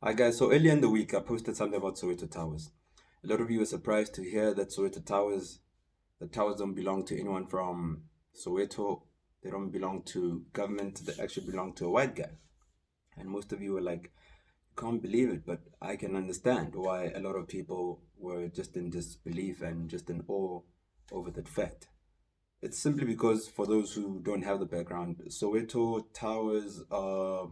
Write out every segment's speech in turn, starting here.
Hi guys, so earlier in the week I posted something about Soweto Towers. A lot of you were surprised to hear that the towers don't belong to anyone from Soweto. They don't belong to government, they actually belong to a white guy. And most of you were like, can't believe it, but I can understand why a lot of people were just in disbelief and just in awe over that fact. It's simply because for those who don't have the background, Soweto Towers are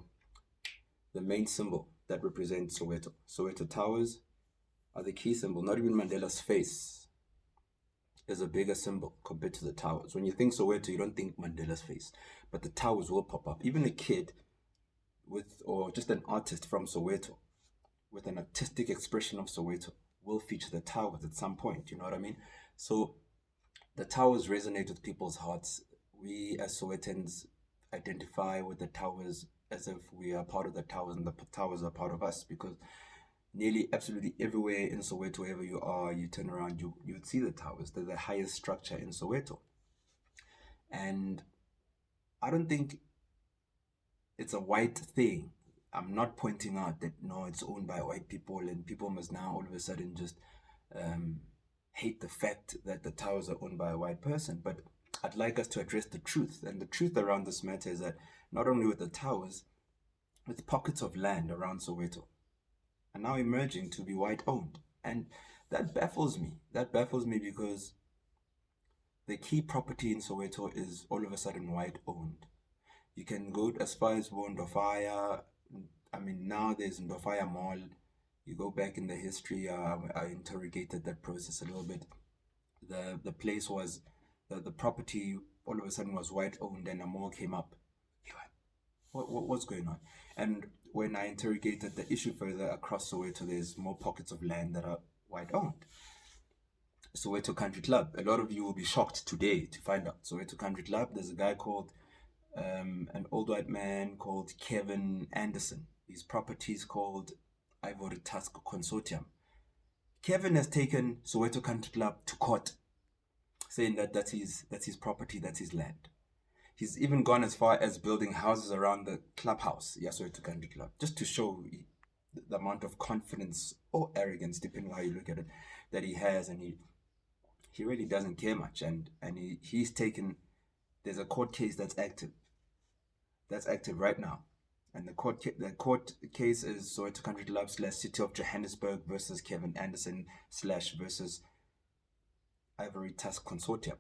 the main symbol that represents Soweto. Soweto Towers are the key symbol. Not even Mandela's face is a bigger symbol compared to the towers. When you think Soweto, you don't think Mandela's face, but the towers will pop up. Even a kid or just an artist from Soweto with an artistic expression of Soweto will feature the towers at some point. You know what I mean? So the towers resonate with people's hearts. We as Sowetans identify with the towers as if we are part of the towers and the towers are part of us, because nearly absolutely everywhere in Soweto, wherever you are, you turn around, you would see the towers. They're the highest structure in Soweto. And I don't think it's a white thing. I'm not pointing out that no, it's owned by white people and people must now all of a sudden just um, hate the fact that the towers are owned by a white person. But I'd like us to address the truth. And the truth around this matter is that not only with the towers, with pockets of land around Soweto are now emerging to be white owned. And that baffles me. That baffles me because the key property in Soweto is all of a sudden white owned. You can go as far as Ndofaya. I mean, now there's Ndofaya Mall. You go back in the history, I interrogated that process a little bit. The place was, the property all of a sudden was white owned and a mall came up. What's going on? And when I interrogated the issue further across Soweto, there's more pockets of land that are white owned. Soweto Country Club. A lot of you will be shocked today to find out. Soweto Country Club, there's a guy called, an old white man called Kevin Anderson. His property is called Ivory Tusk Consortium. Kevin has taken Soweto Country Club to court, saying that that's his property, that's his land. He's even gone as far as building houses around the clubhouse, Soweto Country Club, just to show the amount of confidence or arrogance, depending on how you look at it, that he has, and he really doesn't care much. And he's taken. There's a court case that's active. That's active right now, and the court case is Soweto Country Club / City of Johannesburg versus Kevin Anderson / versus Ivory Tusk Consortium.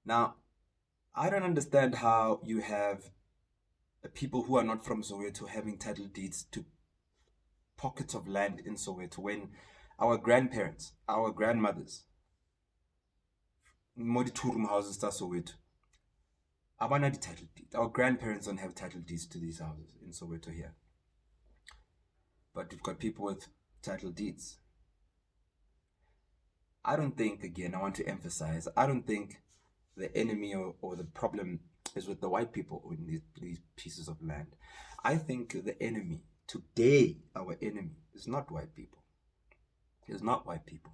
Now, I don't understand how you have people who are not from Soweto having title deeds to pockets of land in Soweto when our grandparents, our grandmothers, Modi Turum houses ta Soweto, abana di title deed. Our grandparents don't have title deeds to these houses in Soweto here. But we've got people with title deeds. I don't think, again, I want to emphasize, I don't think the enemy or the problem is with the white people in these pieces of land. I think the enemy, today, our enemy, is not white people. It's not white people.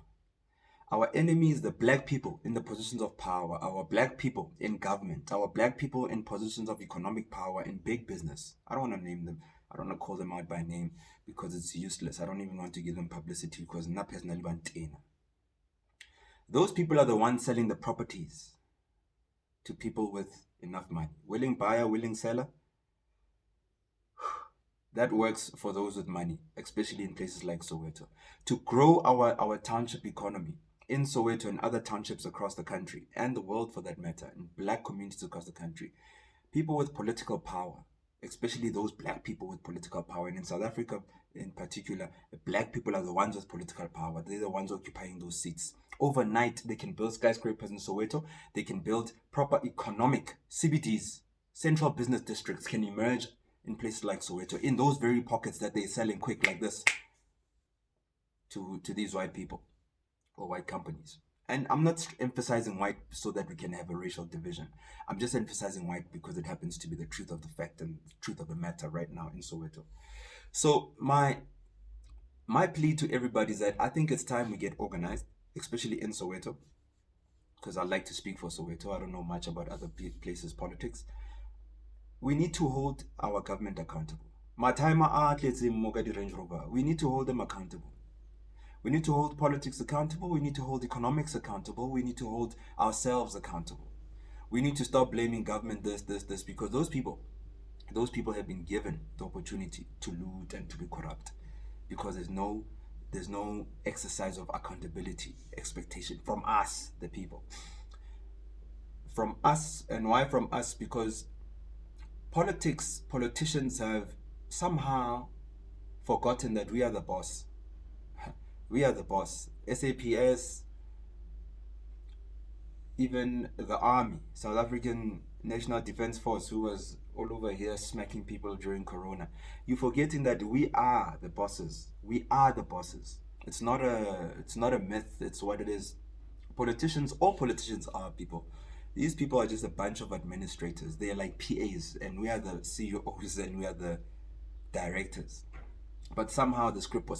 Our enemy is the black people in the positions of power, our black people in government, our black people in positions of economic power in big business. I don't want to name them. I don't want to call them out by name because it's useless. I don't even want to give them publicity because na personally bantena. Those people are the ones selling the properties to people with enough money. Willing buyer, willing seller. That works for those with money, especially in places like Soweto. To grow our township economy in Soweto and other townships across the country, and the world for that matter, in black communities across the country, people with political power, especially those black people with political power, and in South Africa in particular, the black people are the ones with political power. They're the ones occupying those seats. Overnight, they can build skyscrapers in Soweto. They can build proper economic CBDs. Central business districts can emerge in places like Soweto, in those very pockets that they're selling quick like this to these white people or white companies. And I'm not emphasizing white so that we can have a racial division. I'm just emphasizing white because it happens to be the truth of the fact and the truth of the matter right now in Soweto. So my plea to everybody is that I think it's time we get organized, especially in Soweto, because I like to speak for Soweto. I don't know much about other places' politics. We need to hold our government accountable. Mataima athletes in Mogadi Range Rover. We need to hold them accountable. We need to hold politics accountable. We need to hold economics accountable. We need to hold ourselves accountable. We need to stop blaming government this, because those people have been given the opportunity to loot and to be corrupt, because there's no exercise of accountability expectation from us, the people. From us. And why from us? Because politicians have somehow forgotten that we are the boss. We are the boss. SAPS, even the army, South African National Defense Force, who was all over here smacking people during Corona. You're forgetting that we are the bosses. We are the bosses. It's not a myth. It's what it is. All politicians are people. These people are just a bunch of administrators. They're like PAs, and we are the CEOs, and we are the directors. But somehow the script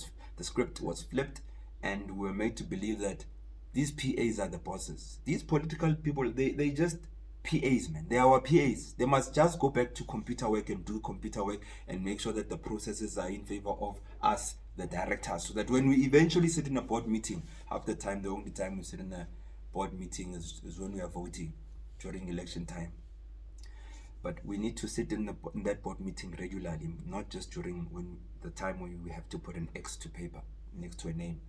was flipped, and we were made to believe that these PAs are the bosses. These political people, they just PAs, man. They are our PAs. They must just go back to computer work and do computer work and make sure that the processes are in favor of us, the directors, so that when we eventually sit in a board meeting, half the time, the only time we sit in a board meeting is when we are voting during election time. But we need to sit in that board meeting regularly, not just during the time when we have to put an X to paper next to a name.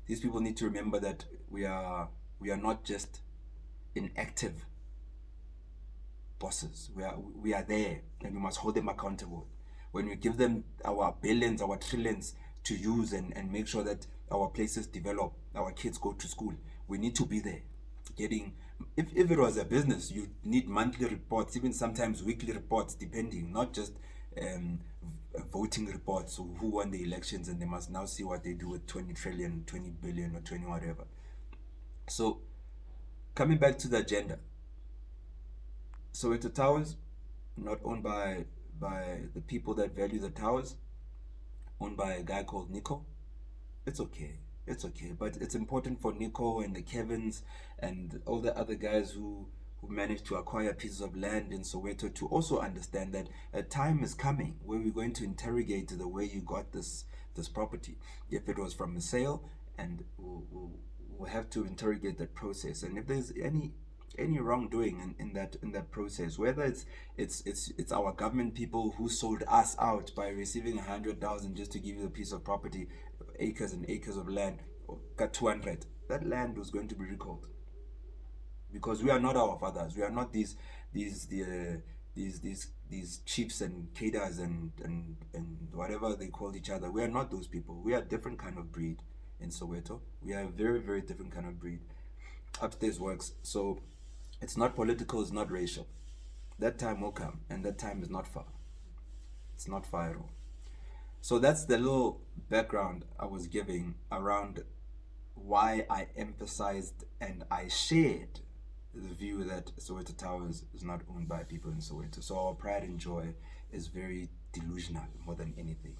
These people need to remember that we are not just inactive bosses. We are there, and we must hold them accountable. When we give them our billions, our trillions to use and make sure that our places develop, our kids go to school, we need to be there. If it was a business, you need monthly reports, even sometimes weekly reports, depending, not just voting reports, so who won the elections, and they must now see what they do with 20 trillion, 20 billion, or 20 whatever. So, coming back to the agenda, Soweto Towers, not owned by the people that value the towers, owned by a guy called Nico. It's okay. It's okay. But it's important for Nico and the Kevins and all the other guys who managed to acquire pieces of land in Soweto to also understand that a time is coming where we're going to interrogate the way you got this property. If it was from a sale, and we'll have to interrogate that process. And if there's any wrongdoing in that process, whether it's our government people who sold us out by receiving 100,000 just to give you a piece of property, acres and acres of land, or got 200, that land was going to be recalled, because we are not our fathers. We are not these chiefs and cadres and whatever they call each other. We are not those people. We are a different kind of breed in Soweto. We are a very, very different kind of breed. Upstairs works. So it's not political, it's not racial. That time will come, and that time is not far. It's not far at all. So that's the little background I was giving around why I emphasized and I shared the view that Soweto Towers is not owned by people in Soweto. So our pride and joy is very delusional more than anything.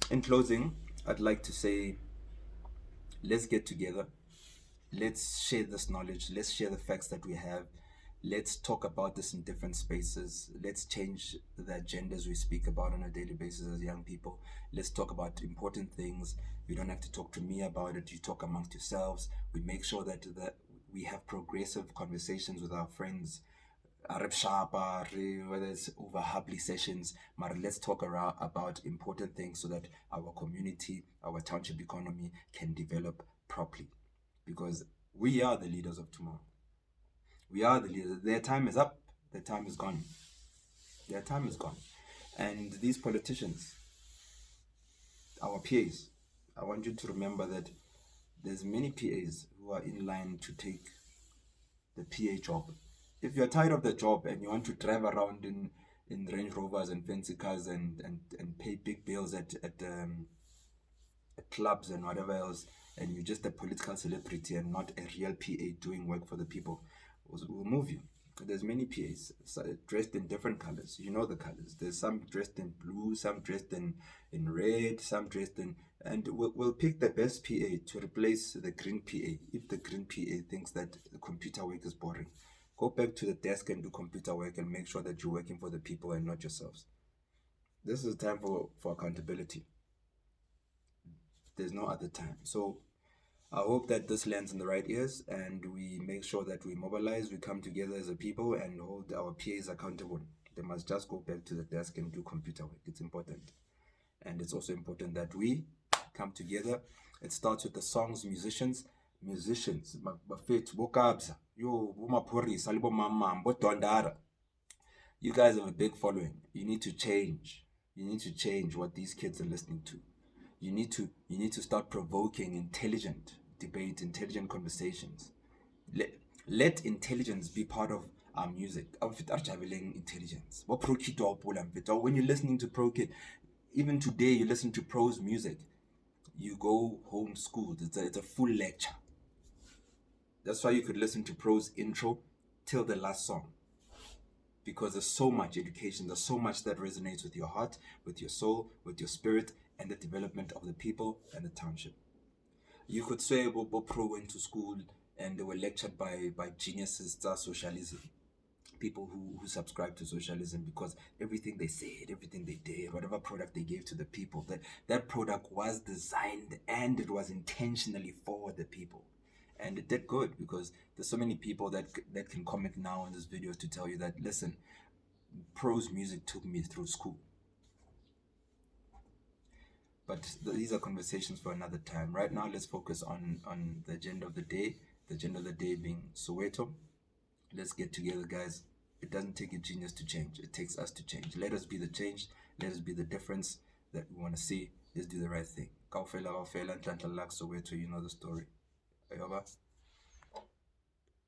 In closing, I'd like to say, let's get together. Let's share this knowledge. Let's share the facts that we have. Let's talk about this in different spaces. Let's change the agendas we speak about on a daily basis as young people. Let's talk about important things. You don't have to talk to me about it. You talk amongst yourselves. We make sure that we have progressive conversations with our friends, whether it's over Hubley sessions. But let's talk about important things so that our community, our township economy can develop properly. Because we are the leaders of tomorrow. We are the leaders. Their time is up. Their time is gone. Their time is gone. And these politicians, our PAs, I want you to remember that there's many PAs who are in line to take the PA job. If you're tired of the job and you want to drive around in Range Rovers and fancy cars and pay big bills at clubs and whatever else, and you're just a political celebrity and not a real PA doing work for the people, we'll move you. There's many PAs dressed in different colors. You know the colors. There's some dressed in blue, some dressed in red, some dressed in... And we'll pick the best PA to replace the green PA if the green PA thinks that the computer work is boring. Go back to the desk and do computer work and make sure that you're working for the people and not yourselves. This is a time for accountability. There's no other time. So I hope that this lands in the right ears and we make sure that we mobilize, we come together as a people and hold our PAs accountable. They must just go back to the desk and do computer work. It's important. And it's also important that we come together. It starts with the songs, musicians, bafethu bokabza yo bomaphorisa libo mamam bodondara. You guys have a big following. You need to change. You need to change what these kids are listening to. You need to start provoking intelligent debate, intelligent conversations. Let intelligence be part of our music. Intelligence. When you're listening to Pro Kid, even today you listen to Pro's music, you go homeschooled. It's a full lecture. That's why you could listen to Pro's intro till the last song. Because there's so much education, there's so much that resonates with your heart, with your soul, with your spirit, and the development of the people and the township. You could say Bobo Pro went to school and they were lectured by geniuses to socialism. People who subscribe to socialism, because everything they said, everything they did, whatever product they gave to the people, that product was designed and it was intentionally for the people. And it did good, because there's so many people that can comment now on this video to tell you that, listen, Pro's music took me through school. But these are conversations for another time. Right now, let's focus on the agenda of the day. The agenda of the day being Soweto. Let's get together, guys. It doesn't take a genius to change. It takes us to change. Let us be the change. Let us be the difference that we want to see. Let's do the right thing. Kaufela, Soweto, you know the story. Ayoba.